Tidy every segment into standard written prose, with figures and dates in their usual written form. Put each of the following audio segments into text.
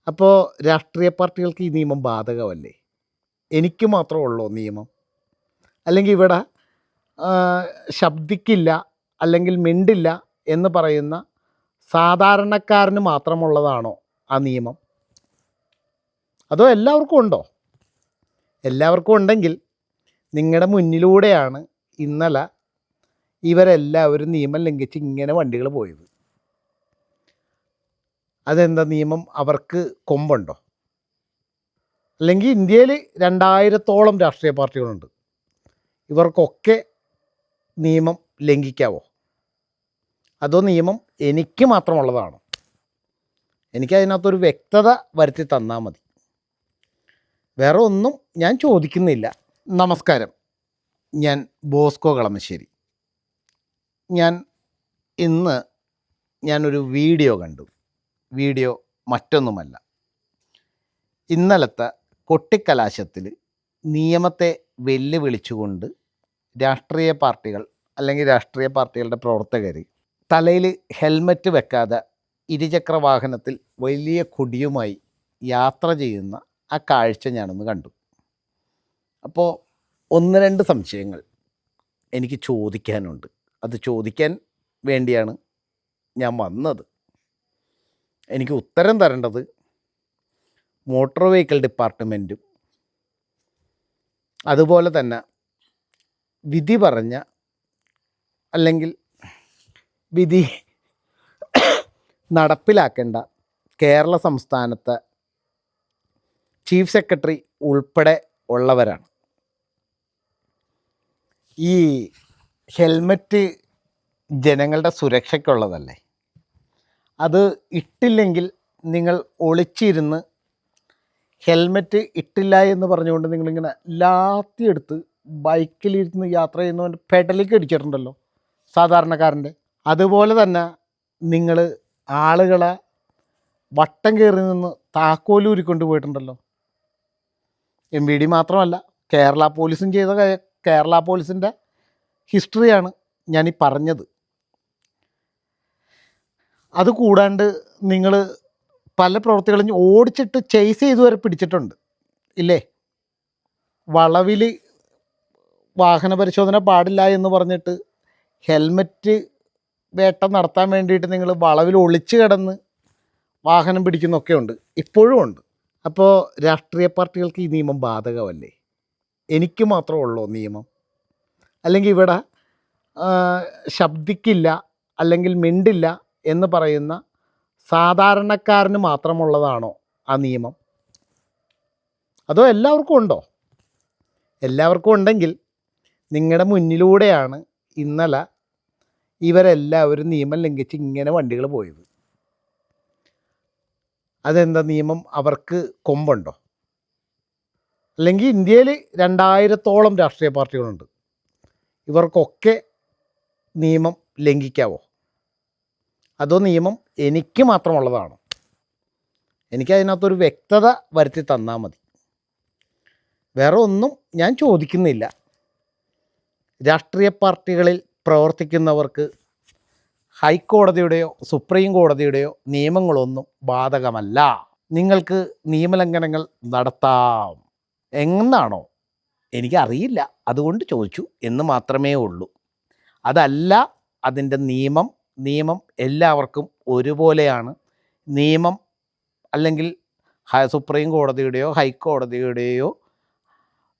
അപ്പോൾ രാഷ്ട്രീയ പാർട്ടികൾക്ക് ഈ നിയമം ബാധകമല്ലേ? എനിക്ക് മാത്രമേ ഉള്ളൂ നിയമം? അല്ലെങ്കിൽ ഇവിടെ ശബ്ദിക്കില്ല, അല്ലെങ്കിൽ മിണ്ടില്ല എന്ന് പറയുന്ന സാധാരണക്കാരന് മാത്രമുള്ളതാണോ ആ നിയമം? അതോ എല്ലാവർക്കും ഉണ്ടോ? എല്ലാവർക്കും ഉണ്ടെങ്കിൽ നിങ്ങളുടെ മുന്നിലൂടെയാണ് ഇന്നലെ ഇവരെല്ലാവരും നിയമം ലംഘിച്ച് ഇങ്ങനെ വണ്ടികൾ പോയത്. അതെന്താ, നിയമം അവർക്ക് കൊമ്പുണ്ടോ? അല്ലെങ്കിൽ ഇന്ത്യയിൽ 2000-ഓളം രാഷ്ട്രീയ പാർട്ടികളുണ്ട്. ഇവർക്കൊക്കെ നിയമം ലംഘിക്കാവോ? അതോ നിയമം എനിക്ക് മാത്രമുള്ളതാണോ? എനിക്കതിനകത്തൊരു വ്യക്തത വരുത്തി തന്നാൽ മതി. വേറെ ഒന്നും ഞാൻ ചോദിക്കുന്നില്ല. നമസ്കാരം, ഞാൻ ബോസ്കോ കളമശ്ശേരി. ഇന്ന് ഞാനൊരു വീഡിയോ കണ്ടു. വീഡിയോ മറ്റൊന്നുമല്ല, ഇന്നലത്തെ കൊട്ടിക്കലാശത്തിൽ നിയമത്തെ വെല്ലുവിളിച്ചുകൊണ്ട് രാഷ്ട്രീയ പാർട്ടികൾ അല്ലെങ്കിൽ രാഷ്ട്രീയ പാർട്ടികളുടെ പ്രവർത്തകർ തലയിൽ ഹെൽമറ്റ് വെക്കാതെ ഇരുചക്ര വാഹനത്തിൽ വലിയ കൊടിയുമായി യാത്ര ചെയ്യുന്ന ആ കാഴ്ച ഞാനൊന്ന് കണ്ടു. അപ്പോൾ ഒന്ന് രണ്ട് സംശയങ്ങൾ എനിക്ക് ചോദിക്കാനുണ്ട്. അത് ചോദിക്കാൻ വേണ്ടിയാണ് ഞാൻ വന്നത്. എനിക്ക് ഉത്തരം തരേണ്ടത് മോട്ടോർ വെഹിക്കിൾ ഡിപ്പാർട്ട്മെൻറ്റും അതുപോലെ തന്നെ വിധി പറഞ്ഞ അല്ലെങ്കിൽ വിധി നടപ്പിലാക്കേണ്ട കേരള സംസ്ഥാനത്തെ ചീഫ് സെക്രട്ടറി ഉൾപ്പെടെ ഉള്ളവരാണ്. ഈ ഹെൽമറ്റ് ജനങ്ങളുടെ സുരക്ഷയ്ക്കുള്ളതല്ലേ? അത് ഇട്ടില്ലെങ്കിൽ നിങ്ങൾ ഒളിച്ചിരുന്ന് ഹെൽമറ്റ് ഇട്ടില്ല എന്ന് പറഞ്ഞുകൊണ്ട് നിങ്ങളിങ്ങനെ ലാത്തിയെടുത്ത് ബൈക്കിലിരുന്ന് യാത്ര ചെയ്യുന്നവൻ്റെ പെഡലിക്ക് അടിച്ചിട്ടുണ്ടല്ലോ സാധാരണക്കാരൻ്റെ. അതുപോലെ തന്നെ നിങ്ങൾ ആളുകളെ വട്ടം കയറി നിന്ന് താക്കോലൂരിക്കൊണ്ട് പോയിട്ടുണ്ടല്ലോ. MVD മാത്രമല്ല, കേരള പോലീസും ചെയ്ത കേരള പോലീസിൻ്റെ ഹിസ്റ്ററിയാണ് ഞാനീ പറഞ്ഞത്. അതുകൂടാണ്ട് നിങ്ങൾ പല പ്രവൃത്തികളും ഓടിച്ചിട്ട് ചേസ് ചെയ്ത് വരെ പിടിച്ചിട്ടുണ്ട് ഇല്ലേ? വളവിൽ വാഹന പരിശോധന പാടില്ല എന്ന് പറഞ്ഞിട്ട് ഹെൽമറ്റ് വേട്ട നടത്താൻ വേണ്ടിയിട്ട് നിങ്ങൾ വളവിൽ ഒളിച്ചു കിടന്ന് വാഹനം പിടിക്കുന്നൊക്കെ ഉണ്ട്, ഇപ്പോഴും ഉണ്ട്. അപ്പോൾ രാഷ്ട്രീയ പാർട്ടികൾക്ക് ഈ നിയമം ബാധകമല്ലേ? എനിക്ക് മാത്രമേ ഉള്ളൂ നിയമം? അല്ലെങ്കിൽ ഇവിടെ ശബ്ദിക്കില്ല, അല്ലെങ്കിൽ മിണ്ടില്ല എന്ന് പറയുന്ന സാധാരണക്കാരന് മാത്രമുള്ളതാണോ ആ നിയമം? അതോ എല്ലാവർക്കും ഉണ്ടോ? എല്ലാവർക്കും ഉണ്ടെങ്കിൽ നിങ്ങളുടെ മുന്നിലൂടെയാണ് ഇന്നലെ ഇവരെല്ലാവരും നിയമം ലംഘിച്ച് ഇങ്ങനെ വണ്ടികൾ പോയത്. അതെന്താ, നിയമം അവർക്ക് കൊമ്പുണ്ടോ? അല്ലെങ്കിൽ ഇന്ത്യയിൽ 2000-ഓളം രാഷ്ട്രീയ പാർട്ടികളുണ്ട്. ഇവർക്കൊക്കെ നിയമം ലംഘിക്കാവോ? അതോ നിയമം എനിക്ക് മാത്രമുള്ളതാണോ? എനിക്കതിനകത്തൊരു വ്യക്തത വരുത്തി തന്നാൽ മതി. വേറെ ഒന്നും ഞാൻ ചോദിക്കുന്നില്ല. രാഷ്ട്രീയ പാർട്ടികളിൽ പ്രവർത്തിക്കുന്നവർക്ക് ഹൈക്കോടതിയുടെയോ സുപ്രീം കോടതിയുടെയോ നിയമങ്ങളൊന്നും ബാധകമല്ല. നിങ്ങൾക്ക് നിയമലംഘനങ്ങൾ നടത്താം എന്നാണോ? എനിക്കറിയില്ല, അതുകൊണ്ട് ചോദിച്ചു എന്ന് മാത്രമേ ഉള്ളൂ. അതല്ല അതിൻ്റെ നിയമം എല്ലാവർക്കും ഒരുപോലെയാണ്. നിയമം അല്ലെങ്കിൽ സുപ്രീം കോടതിയുടെയോ ഹൈക്കോടതിയുടെയോ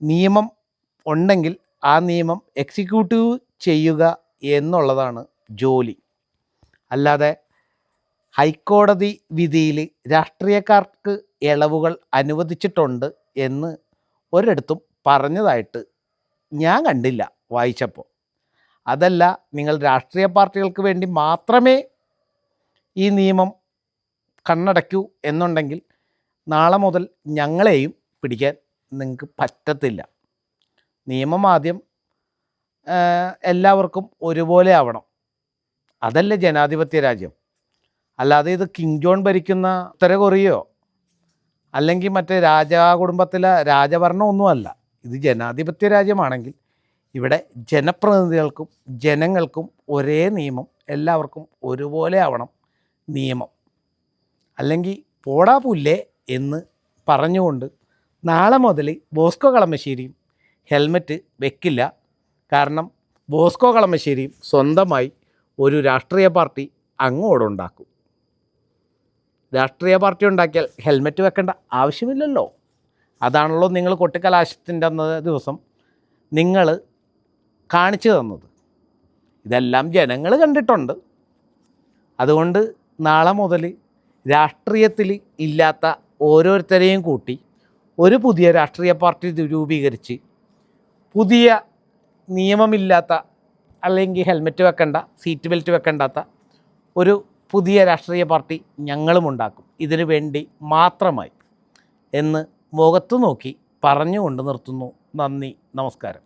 നിയമം ഉണ്ടെങ്കിൽ ആ നിയമം എക്സിക്യൂട്ടീവ് ചെയ്യുക എന്നുള്ളതാണ് ജോലി. അല്ലാതെ ഹൈക്കോടതി വിധിയിൽ രാഷ്ട്രീയക്കാർക്ക് ഇളവുകൾ അനുവദിച്ചിട്ടുണ്ട് എന്ന് ഒരിടത്തും പറഞ്ഞതായിട്ട് ഞാൻ കണ്ടില്ല വായിച്ചപ്പോൾ. അതല്ല, നിങ്ങൾ രാഷ്ട്രീയ പാർട്ടികൾക്ക് വേണ്ടി മാത്രമേ ഈ നിയമം കണ്ണടയ്ക്കൂ എന്നുണ്ടെങ്കിൽ നാളെ മുതൽ ഞങ്ങളെയും പിടിക്കാൻ നിങ്ങൾക്ക് പറ്റത്തില്ല. നിയമം ആദ്യം എല്ലാവർക്കും ഒരുപോലെ ആവണം. അതല്ലേ ജനാധിപത്യ രാജ്യം. അല്ലാതെ ഇത് കിങ് ജോൺ ഭരിക്കുന്ന ഉത്തര കൊറിയയോ അല്ലെങ്കിൽ മറ്റേ കുടുംബത്തിലെ രാജഭരണമൊന്നുമല്ല. ഇത് ജനാധിപത്യ രാജ്യമാണെങ്കിൽ ഇവിടെ ജനപ്രതിനിധികൾക്കും ജനങ്ങൾക്കും ഒരേ നിയമം, എല്ലാവർക്കും ഒരുപോലെ ആവണം നിയമം. അല്ലെങ്കിൽ പോടാ പുല്ലേ എന്ന് പറഞ്ഞുകൊണ്ട് നാളെ മുതൽ ബോസ്കോ കളമശ്ശേരിയും ഹെൽമറ്റ് വെക്കില്ല. കാരണം ബോസ്കോ കളമശ്ശേരിയും സ്വന്തമായി ഒരു രാഷ്ട്രീയ പാർട്ടി അങ്ങോട്ടുണ്ടാക്കും. രാഷ്ട്രീയ പാർട്ടി ഉണ്ടാക്കിയാൽ ഹെൽമറ്റ് വെക്കേണ്ട ആവശ്യമില്ലല്ലോ. അതാണല്ലോ നിങ്ങൾ കൊട്ടിക്കലാശത്തിൻ്റെ അന്ന ദിവസം നിങ്ങൾ കാണിച്ചു തന്നത്. ഇതെല്ലാം ജനങ്ങൾ കണ്ടിട്ടുണ്ട്. അതുകൊണ്ട് നാളെ മുതൽ രാഷ്ട്രീയത്തിൽ ഇല്ലാത്ത ഓരോരുത്തരെയും കൂട്ടി ഒരു പുതിയ രാഷ്ട്രീയ പാർട്ടി രൂപീകരിച്ച് പുതിയ നിയമമില്ലാത്ത അല്ലെങ്കിൽ ഹെൽമറ്റ് വെക്കേണ്ട, സീറ്റ് ബെൽറ്റ് വെക്കേണ്ടാത്ത ഒരു പുതിയ രാഷ്ട്രീയ പാർട്ടി ഞങ്ങളും ഉണ്ടാക്കും, ഇതിനു വേണ്ടി മാത്രമായി എന്ന് മുഖത്തു നോക്കി പറഞ്ഞുകൊണ്ട് നിർത്തുന്നു. നന്ദി, നമസ്കാരം.